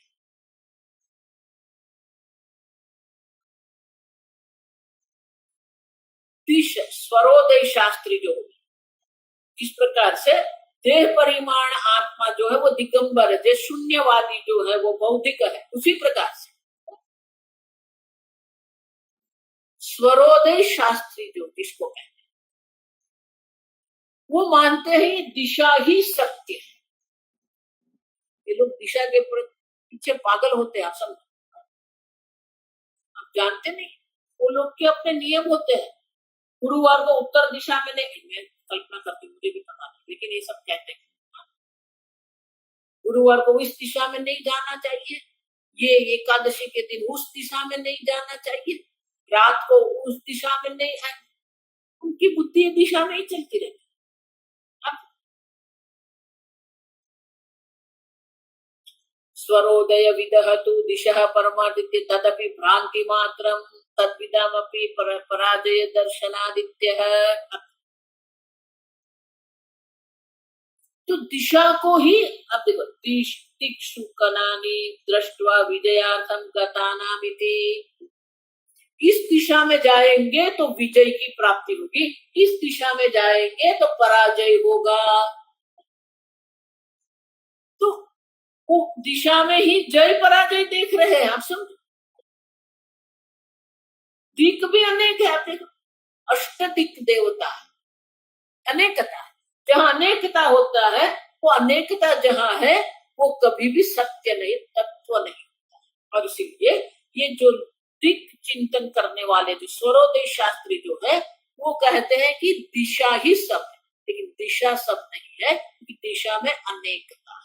दिश, स्वरोदय शास्त्री जो होगी, इस प्रकार से देह परिमाण आत्मा जो है वो दिगंबर है, शून्यवादी जो है वो बौद्धिक है, उसी प्रकार से स्वरोदय शास्त्री जो जिसको कहते हैं, वो मानते हैं दिशा ही सत्य है। ये लोग दिशा के पीछे पागल होते हैं, आप समझ, आप जानते नहीं, वो लोग के अपने नियम होते हैं। गुरुवार को उत्तर दिशा में नहीं, मैं कल्पना करती हूँ, मुझे भी पता नहीं, लेकिन ये सब कहते हैं गुरुवार को इस दिशा में नहीं जाना चाहिए, ये एकादशी के दिन उस दिशा में नहीं जाना चाहिए, रात को उस दिशा में नहीं है। उनकी बुद्धि दिशा में ही चलती रहती। स्वरोदय विदः तु दिशः परमादित्य तदपि भ्रांति मात्रम तद्विदमपि पराजय दर्शनादित्यः। तो दिशा को ही, अब देखो, दिक्षु कनानि दृष्ट्वा विजयार्थम गतानामिति, इस दिशा में जाएंगे तो विजय की प्राप्ति होगी, इस दिशा में जाएंगे तो पराजय होगा। तो वो दिशा में ही जय पराजय देख रहे हैं, आप समझो। दिक भी अनेक है, आप देखो, अष्ट दिक देवता है, अनेकता है। जहां अनेकता होता है, वो अनेकता जहां है वो कभी भी सत्य नहीं, तत्व नहीं होता। और इसीलिए ये जो दिक चिंतन करने वाले जो स्वरोदय शास्त्री जो है, वो कहते हैं कि दिशा ही सब है, लेकिन दिशा सब नहीं है, कि दिशा में अनेकता है।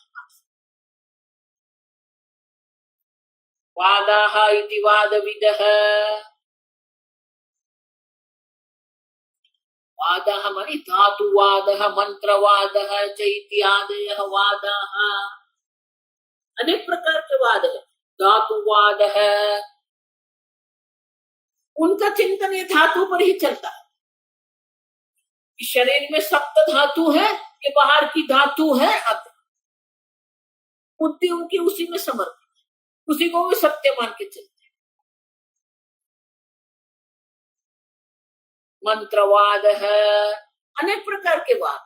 वादाः इति वादविदः, वादः माने धातुवादः, मंत्रवादः च इत्यादयः वादाः, अनेक प्रकार के वाद है। धातुवाद है, उनका चिंतन ये धातु पर ही चलता है। शरीर में सप्त धातु है, ये बाहर की धातु है, अब बुद्धि उनकी उसी में समर्पित है, उसी को भी सत्य मान के चलते हैं। मंत्रवाद है, अनेक प्रकार के वाद।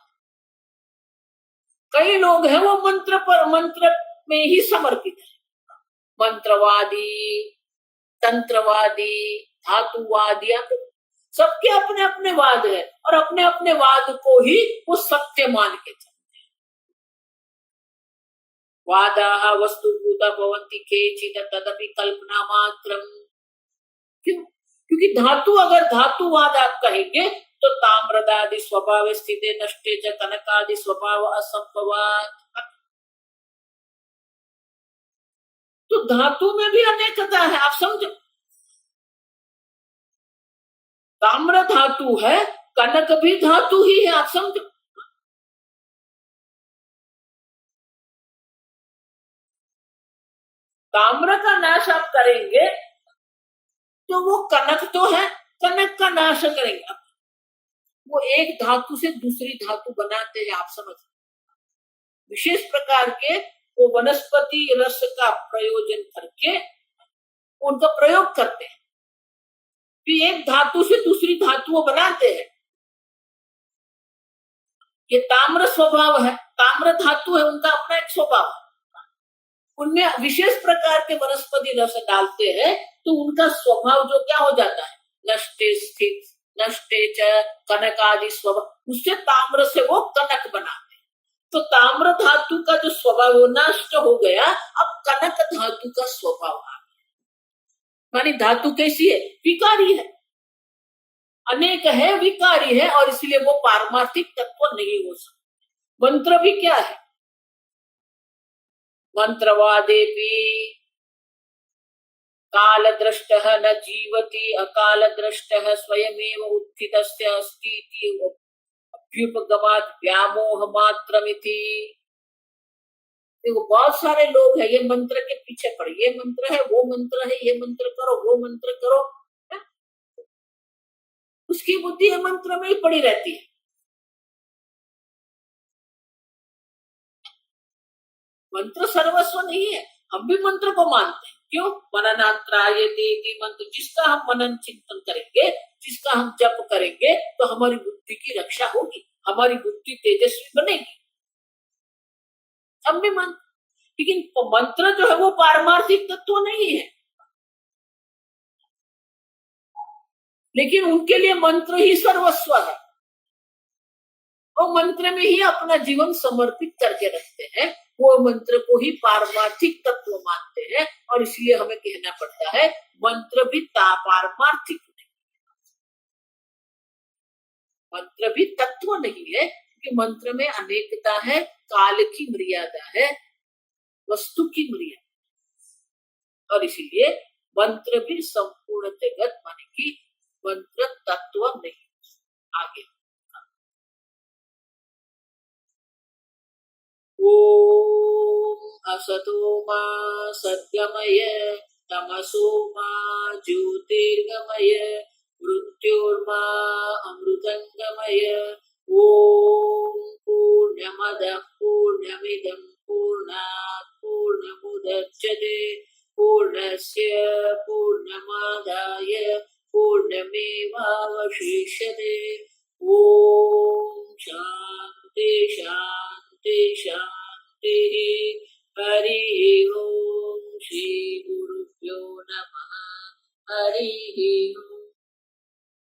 कई लोग हैं वो मंत्र पर, मंत्र में ही समर्पित है। मंत्रवादी, तंत्रवादी, धातुवादी, सबके अपने अपने वाद है, और अपने अपने वाद को ही वो सत्य मान के चलते हैं। वादाः वस्तुभूता भवन्ति केचित् तदपि कल्पना मात्रम। क्यों? क्योंकि धातु, अगर धातुवाद आप कहेंगे तो ताम्रदादि स्वभाव स्थिते नष्टे च कनकादि स्वभाव असंभवात्। तो धातु में भी अनेकता है, आप समझो। ताम्र धातु है, कनक भी धातु ही है, आप समझो। ताम्र का नाश आप करेंगे तो वो कनक तो है, कनक का नाश करेंगे। वो एक धातु से दूसरी धातु बनाते हैं, आप समझ। विशेष प्रकार के वो वनस्पति रस का प्रयोजन करके उनका प्रयोग करते हैं। कि एक धातु से दूसरी धातुओं बनाते हैं। ये ताम्र स्वभाव है, ताम्र धातु है, उनका अपना एक स्वभाव है। उनमें विशेष प्रकार के वनस्पति रस डालते हैं तो उनका स्वभाव जो क्या हो जाता है, नष्टे स्थित नष्टे च कनकादि स्वभाव, उससे ताम्र से वो कनक बनाते हैं। तो ताम्र धातु का जो स्वभाव वो नष्ट हो गया, अब कनक धातु का स्वभाव आ गया। मानी धातु कैसी है, विकारी है, अनेक है, विकारी है, और इसलिए वो पारमार्थिक तत्व नहीं हो सकता। मंत्र भी क्या है, मंत्रवादेपि कालद्रष्टः न जीवति अकालद्रष्टः स्वयमेव उत्थितस्य अस्ति इति अभ्युपगमात् व्यामोह मात्रमिति। देखो बहुत सारे लोग हैं ये मंत्र के पीछे पड़े, ये मंत्र है, वो मंत्र है, ये मंत्र करो, वो मंत्र करो, है? उसकी बुद्धि मंत्र में ही पड़ी रहती है। मंत्र सर्वस्व नहीं है, हम भी मंत्र को मानते हैं। क्यों? मननांत्रायते मंत्र, जिसका हम मनन चिंतन करेंगे, जिसका हम जप करेंगे तो हमारी बुद्धि की रक्षा होगी, हमारी बुद्धि तेजस्वी बनेगी। हम भी मंत्र, लेकिन मंत्र जो है वो पारमार्थिक तत्व नहीं है, लेकिन उनके लिए मंत्र ही सर्वस्व है। वो मंत्र में ही अपना जीवन समर्पित करके रखते हैं, वो मंत्र को ही पारमार्थिक तत्व मानते हैं, और इसलिए हमें कहना पड़ता है मंत्र भी पारमार्थिक नहीं, मंत्र भी तत्व नहीं है, क्योंकि मंत्र में अनेकता है, काल की मर्यादा है, वस्तु की मर्यादा, और इसीलिए मंत्र भी संपूर्ण जगत माने कि मंत्र तत्व नहीं। आगे ओम असतो मा सद्गमय तमसो मा ज्योतिर्गमय मृत्योर्मा अमृतंगमय। ओम पूर्णमदः पूर्णमिदं पूर्णात् पूर्णमुदच्यते पूर्णस्य पूर्णमादाय पूर्णमेवावशिष्यते। ओम शांति शांति शांति। हरि ओम। श्री गुरुभ्यो नमः। हरि ओम।